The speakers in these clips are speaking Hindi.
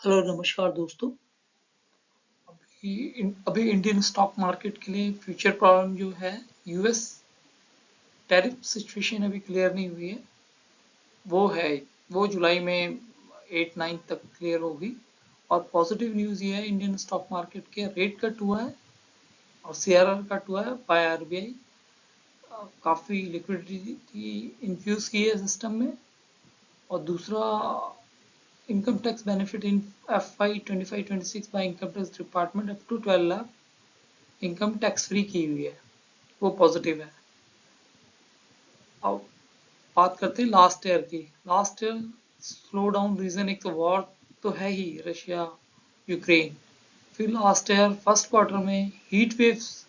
हेलो नमस्कार दोस्तों। अभी इंडियन स्टॉक मार्केट के लिए फ्यूचर प्रॉब्लम जो है, यूएस टैरिफ सिचुएशन अभी क्लियर नहीं हुई है। वो है वो जुलाई में 8-9 तक क्लियर होगी। और पॉजिटिव न्यूज़ ये है, इंडियन स्टॉक मार्केट के रेट कट हुआ है और सीआरआर कट हुआ है बाय आरबीआई। काफ़ी लिक्विडिटी इन्फ्यूज़ की है सिस्टम में। और दूसरा, income tax benefit in FY 25-26 by income tax department up to 12 lakh income tax free की हुई है, वो पॉजिटिव है। अब बात करते हैं लास्ट ईयर की। Last year slow down reason एक तो वॉर तो है ही, रशिया यूक्रेन। फिर लास्ट ईयर फर्स्ट क्वार्टर में हीट वेव्स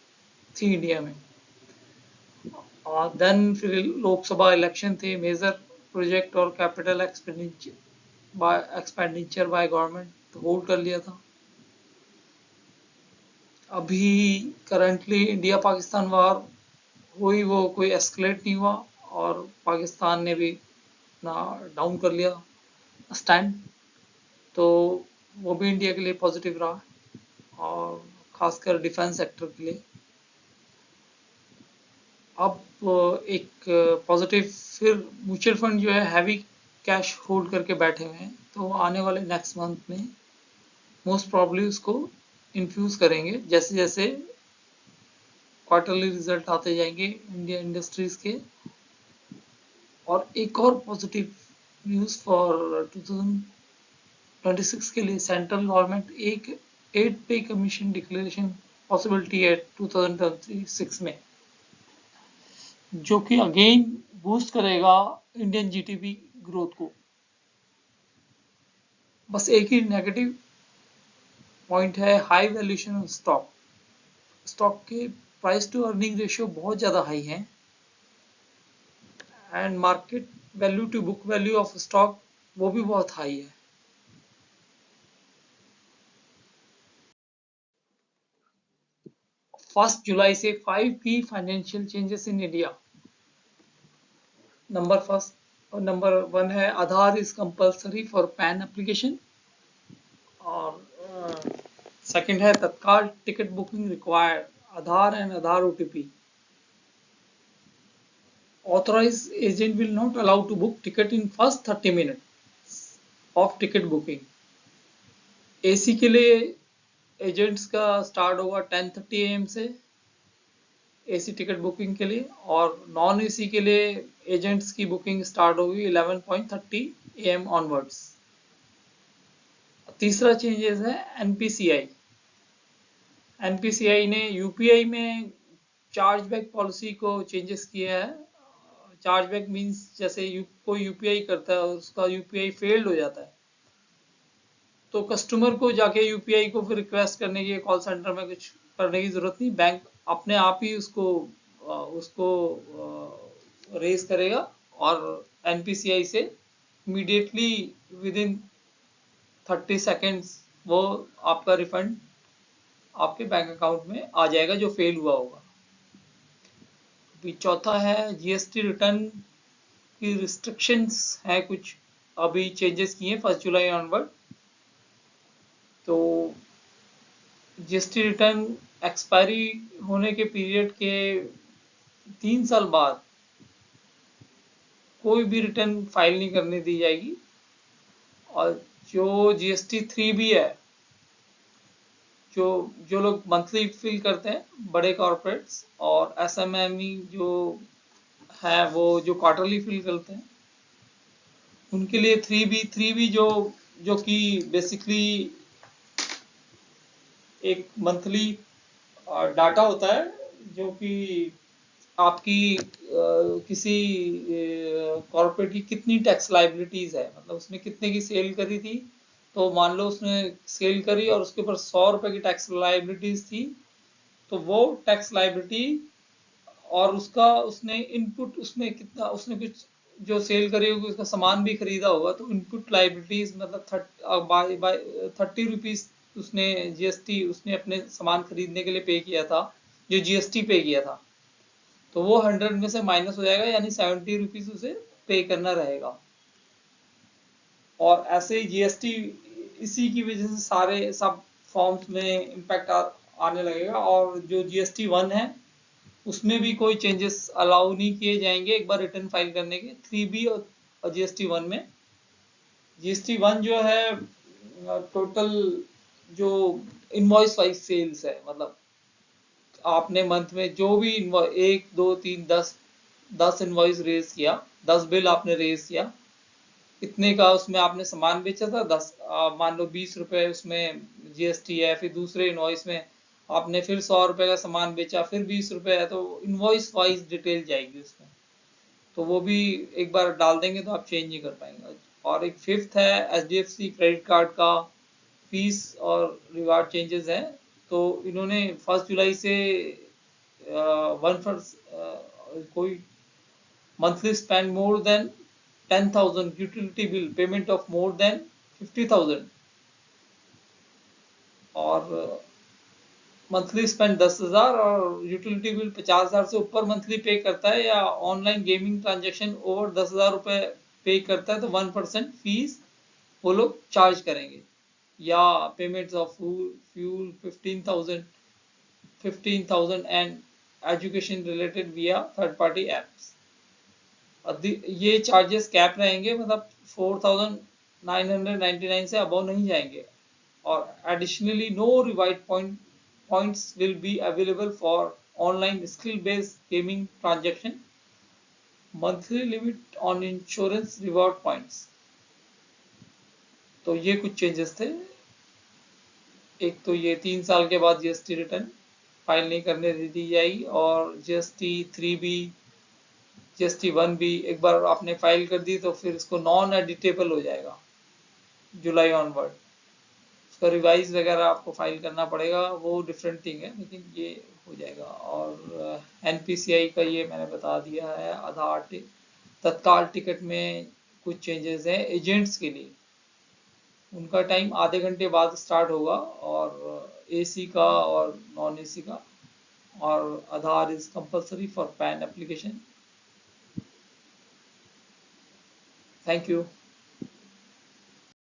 थी इंडिया में। और देन फिर लोकसभा इलेक्शन थे, मेजर प्रोजेक्ट और capital expenditure by government hold कर लिया था। अभी करंटली इंडिया पाकिस्तान वार हुई, वो कोई एस्केलेट नहीं हुआ और पाकिस्तान ने भी ना डाउन कर लिया स्टैंड। तो वो भी इंडिया के लिए पॉजिटिव रहा, और खासकर डिफेंस सेक्टर के लिए। अब एक पॉजिटिव, फिर म्यूचुअल फंड जो है हैवी कैश होल्ड करके बैठे हुए हैं, तो आने वाले नेक्स्ट मंथ में मोस्ट प्रॉब्ली उसको इन्फ्यूज करेंगे जैसे जैसे क्वार्टरली रिजल्ट आते जाएंगे इंडिया इंडस्ट्रीज के। और एक और पॉजिटिव न्यूज़ फॉर 2026 के लिए, सेंट्रल गवर्नमेंट एक 8 पे कमीशन डिक्लेरेशन पॉसिबिलिटी है 2026 में, जो कि अगेन बूस्ट करेगा इंडियन जीडीपी ग्रोथ को। बस एक ही नेगेटिव पॉइंट है, high valuation of stock. Stock के प्राइस टू अर्निंग रेशियो बहुत ज़्यादा हाई है, and market value to book value of stock वो भी बहुत हाई है। फर्स्ट जुलाई से 5 की financial changes in India. Number 1 है, Aadhaar is compulsory for PAN application. और सेकंड है, Tatkal ticket booking required, Aadhaar and Aadhaar OTP. Authorized agent will not allow to book ticket in first 30 minutes of ticket booking. AC के लिए एजेंट्स का स्टार्ट होगा 10:30 AM से एसी टिकट बुकिंग के लिए, और नॉन एसी के लिए एजेंट्स की बुकिंग स्टार्ट होगी 11:30 AM ऑनवर्ड्स। तीसरा चेंजेस है एनपीसीआई। एनपीसीआई ने यूपीआई में चार्जबैक पॉलिसी को चेंजेस किया है। चार्जबैक मीन्स जैसे कोई यूपीआई करता है और उसका यूपीआई फेल्ड हो जाता है, तो कस्टमर को जाके यूपीआई को फिर रिक्वेस्ट करने की, कॉल सेंटर में कुछ करने की जरूरत नहीं, बैंक अपने आप ही उसको रेज करेगा और एनपीसीआई से इमीडिएटली विद इन 30 सेकेंड्स वो आपका रिफंड आपके बैंक अकाउंट में आ जाएगा जो फेल हुआ होगा। अभी चौथा है, जीएसटी रिटर्न की रिस्ट्रिक्शंस है कुछ, अभी चेंजेस किए 1 जुलाई ऑनवर्ड। तो जीएसटी रिटर्न एक्सपायरी होने के पीरियड के 3 साल बाद कोई भी रिटर्न फाइल नहीं करने दी जाएगी। और जो जीएसटी 3B है, जो लोग मंथली फिल करते हैं बड़े कॉर्पोरेट्स, और एसएमएमई जो है वो जो क्वार्टरली फिल करते हैं, उनके लिए 3B जो कि बेसिकली एक मंथली डाटा होता है, जो कि आपकी किसी कॉर्पोरेट की कितनी टैक्स लाइबिलिटीज है, मतलब उसने कितने की सेल करी थी। तो मान लो उसने सेल करी और उसके ऊपर 100 रुपए की टैक्स लाइबिलिटीज थी, तो वो टैक्स लाइबिलिटी और उसका उसने इनपुट, उसने कितना, उसने कुछ जो सेल करी होगी उसका सामान भी खरीदा होगा, तो इनपुट लाइबिलिटीज मतलब बाय 30 रुपीज उसने जीएसटी उसने अपने सामान खरीदने के लिए पे किया था, जो जीएसटी पे किया था, तो वो 100 में से माइनस हो जाएगा, यानी 70 रुपीज उसे पे करना रहेगा। और ऐसे ही जीएसटी इसी की वजह से सारे सब फॉर्म्स में इम्पैक्ट आने लगेगा। और जो GST 1 है उसमें भी कोई चेंजेस अलाउ नहीं किए जाएंगे एक बार रिटर्न फाइल करने के। 3B और GST 1 में, GST 1 जो है टोटल जो इनवॉइस वाइज सेल्स है, मतलब आपने मंथ में जो भी 1 2 3 10 इनवॉइस रेज किया, 10 बिल आपने रेज किया, इतने का उसमें आपने सामान बेचा था, 10 मान लो 20 रुपए उसमें GST है, फिर दूसरे इनवॉइस में आपने फिर 100 रुपए का सामान बेचा, फिर 20 रुपए है, तो इनवॉइस वाइज डिटेल जाएगी उसमें। तो वो भी एक बार डाल देंगे तो आप चेंज नहीं कर पाएंगे। और एक फिफ्थ है HDFC क्रेडिट कार्ड का फीस और रिवार्ड चेंजेस है। तो इन्होंने 1 जुलाई से वन फर्स्ट कोई monthly spend more than 10,000 utility bill payment of more than 50,000 और मंथली स्पेंड 10,000 और यूटिलिटी बिल 50,000 से ऊपर मंथली पे करता है या ऑनलाइन गेमिंग ट्रांजेक्शन ओवर 10,000 रुपए पे करता है तो 1% फीस वो लोग चार्ज करेंगे। या payments of fuel 15,000 and education related via third party apps. ये चार्जेस कैप रहेंगे, मतलब 4,999 से अबव नहीं जाएंगे। और additionally no reward points will be available for online skill based gaming transaction, monthly limit on insurance reward points। तो ये कुछ चेंजेस थे। एक तो ये 3 साल के बाद GST रिटर्न फाइल नहीं करने दी जाएगी, और GST 3B GST 1 भी एक बार आपने फाइल कर दी तो फिर इसको नॉन एडिटेबल हो जाएगा जुलाई ऑनवर्ड। उसका रिवाइज वगैरह आपको फाइल करना पड़ेगा, वो डिफरेंट थिंग है, लेकिन ये हो जाएगा। और NPCI का ये मैंने बता दिया है। आधार तत्काल टिकट में कुछ चेंजेस हैं एजेंट्स के लिए, उनका टाइम आधे घंटे बाद स्टार्ट होगा, और AC का और नॉन AC का। और Aadhaar is compulsory for PAN application. Thank you.